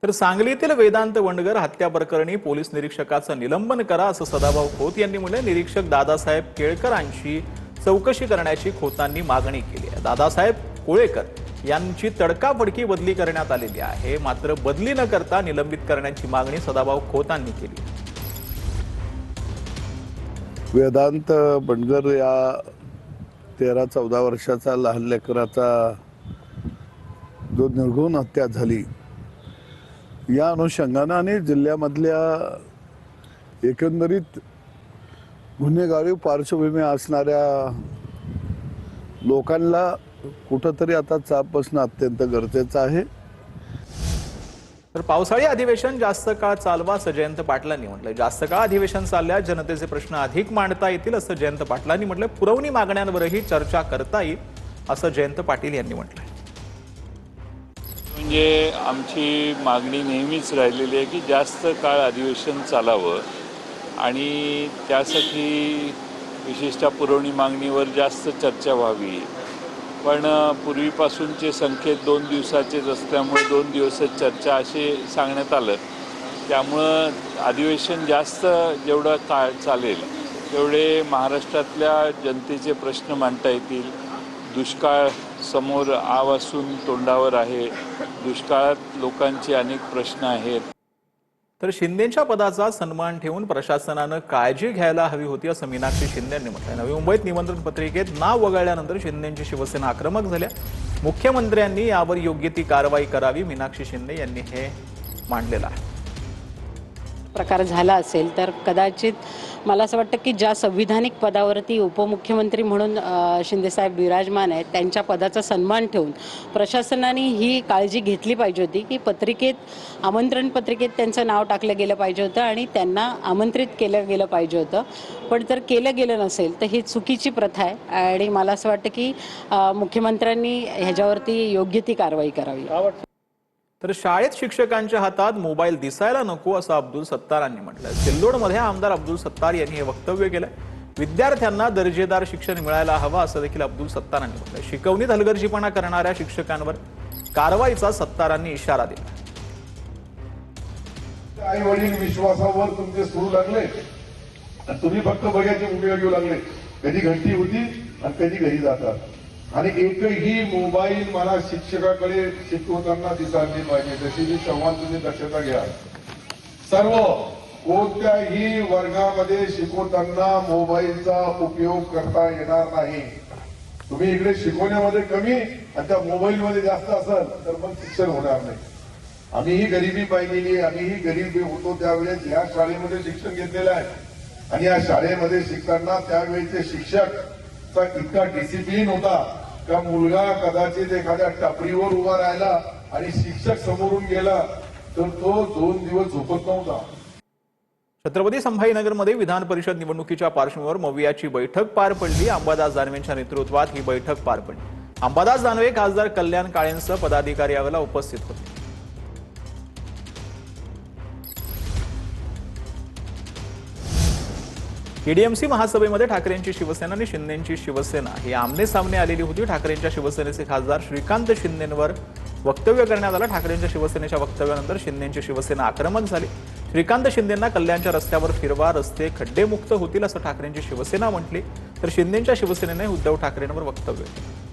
तर सांगलीतील वेदांत वंडगर हत्या प्रकरणी पोलीस निरीक्षकाचं निलंबन करा असं सदाभाऊ खोत यांनी म्हटलं। निरीक्षक दादासाहेब केळकरांची चौकशी करण्याची खोतांनी मागणी केली आहे। दादासाहेब कोळेकर यांची तडकाफडकी बदली करण्यात आलेली आहे, मात्र बदली न करता निलंबित करण्याची मागणी सदाभाऊ खोतांनी केली। वेदांत वंडगर या 13-14 वर्षाचा लहान लेकराचा जो निर्घृण हत्या झाली, या अनुषंगाने आणि जिल्ह्यामधल्या एकंदरीत गुन्हेगारी पार्श्वभूमी असणाऱ्या लोकांना कुठंतरी आता चाप बसणं अत्यंत गरजेचं आहे। तर पावसाळी अधिवेशन जास्त काळ चालवा असं जयंत पाटलांनी म्हटलं। जास्त काळ अधिवेशन चालल्यास जनतेचे प्रश्न अधिक मांडता येतील असं जयंत पाटलांनी म्हटलं। पुरवणी मागण्यांवरही चर्चा करता येईल असं जयंत पाटील यांनी म्हटलं। म्हणजे आमची मागणी नेहमीच राहिलेली आहे की जास्त काळ अधिवेशन चालावं आणि त्यासाठी विशेषतः पुरवणी मागणीवर जास्त चर्चा व्हावी। पण पूर्वीपासूनचे संकेत 2 दिवसाचेच असल्यामुळे 2 दिवसच चर्चा असे सांगण्यात आलं। त्यामुळं अधिवेशन जास्त जेवढं काळ चालेल तेवढे महाराष्ट्रातल्या जनतेचे प्रश्न मांडता येतील। दुष्काळ समोर आवासून तोंडावर आहे, दुष्काळात लोकांचे अनेक प्रश्न आहेत। तर शिंदेच्या पदाचा सन्मान ठेवून प्रशासनानं काळजी घ्यायला हवी होती असं मीनाक्षी शिंदे यांनी म्हटलं। नवी मुंबईत निमंत्रण पत्रिकेत नाव वगळल्यानंतर शिंदेची शिवसेना आक्रमक झाल्या। मुख्यमंत्र्यांनी यावर योग्य ती कारवाई करावी, मीनाक्षी शिंदे यांनी हे मांडलेलं आहे। प्रकार झाला असेल तर कदाचित मला असं वाटतं की ज्या संविधानिक पदावरती उपमुख्यमंत्री म्हणून शिंदेसाहेब विराजमान आहेत, त्यांच्या पदाचा सन्मान ठेवून प्रशासनाने ही काळजी घेतली पाहिजे होती की पत्रिकेत आमंत्रण पत्रिकेत त्यांचं नाव टाकलं गेलं पाहिजे होतं आणि त्यांना आमंत्रित केलं गेलं पाहिजे होतं। पण जर केलं गेलं नसेल तर ही चुकीची प्रथा आहे आणि मला असं वाटतं की मुख्यमंत्र्यांनी ह्याच्यावरती योग्य ती कारवाई करावी। तर शाळेत शिक्षकांच्या हातात मोबाईल दिसायला नको असं अब्दुल सत्तारांनी म्हटलं। सिल्लोडमध्ये आमदार अब्दुल सत्तार यांनी हे वक्तव्य केलं। विद्यार्थ्यांना दर्जेदार शिक्षण मिळायला हवं असं देखील अब्दुल सत्तारांनी म्हटलं। शिकवणीत हलगर्जीपणा करणाऱ्या शिक्षकांवर कारवाईचा सत्तारांनी इशारा दिला। आई वडील विश्वासावर तुमचे सुरू लागले, तुम्ही फक्त बघायचे मुलं घेऊ लागले, कधी घंटी होती आणि कधी घरी जातात आणि एकही मोबाईल मला शिक्षकाकडे शिकवताना दिसायला पाहिजे। त्याची जी संवाद तुम्ही दक्षता घ्या। सर्व कोणत्याही वर्गामध्ये शिकवताना मोबाईलचा उपयोग करता येणार नाही। तुम्ही इकडे शिकवण्यामध्ये कमी आणि त्या मोबाईलमध्ये जास्त असाल तर मग शिक्षण होणार नाही। आम्हीही गरिबी पाहिलेली, आम्हीही गरीब होतो त्यावेळेस या शाळेमध्ये शिक्षण घेतलेलं आहे आणि या शाळेमध्ये शिकताना त्यावेळेचे शिक्षकचा इतका डिसिप्लिन होता का मुलगा कदाचित एखाद्या टपरीवर उभा राहिला आणि शिक्षक समोरून गेला तर तो 2 दिवस झोपत नव्हता। छत्रपती संभाजीनगरमध्ये विधान परिषद निवडणुकीच्या पार्श्वभूमीवर मवियाची बैठक पार पडली। अंबादास दानवेंच्या नेतृत्वात ही बैठक पार पडली। अंबादास दानवे, खासदार कल्याण काळेंसह पदाधिकारी यावेळेला उपस्थित होते। टीडीएमसी महासभेमध्ये ठाकरेंची शिवसेना आणि शिंदेची शिवसेना ही आमने सामने आलेली होती। ठाकरेंच्या शिवसेनेचे खासदार श्रीकांत शिंदेंवर वक्तव्य करण्यात आलं। ठाकरेंच्या शिवसेनेच्या वक्तव्यानंतर शिंदेची शिवसेना आक्रमक झाली। श्रीकांत शिंदेंना कल्याणच्या रस्त्यावर फिरवा, रस्ते खड्डेमुक्त होतील असं ठाकरेंची शिवसेना म्हटली, तर शिंदेच्या शिवसेनेने उद्धव ठाकरेंवर वक्तव्य केलं।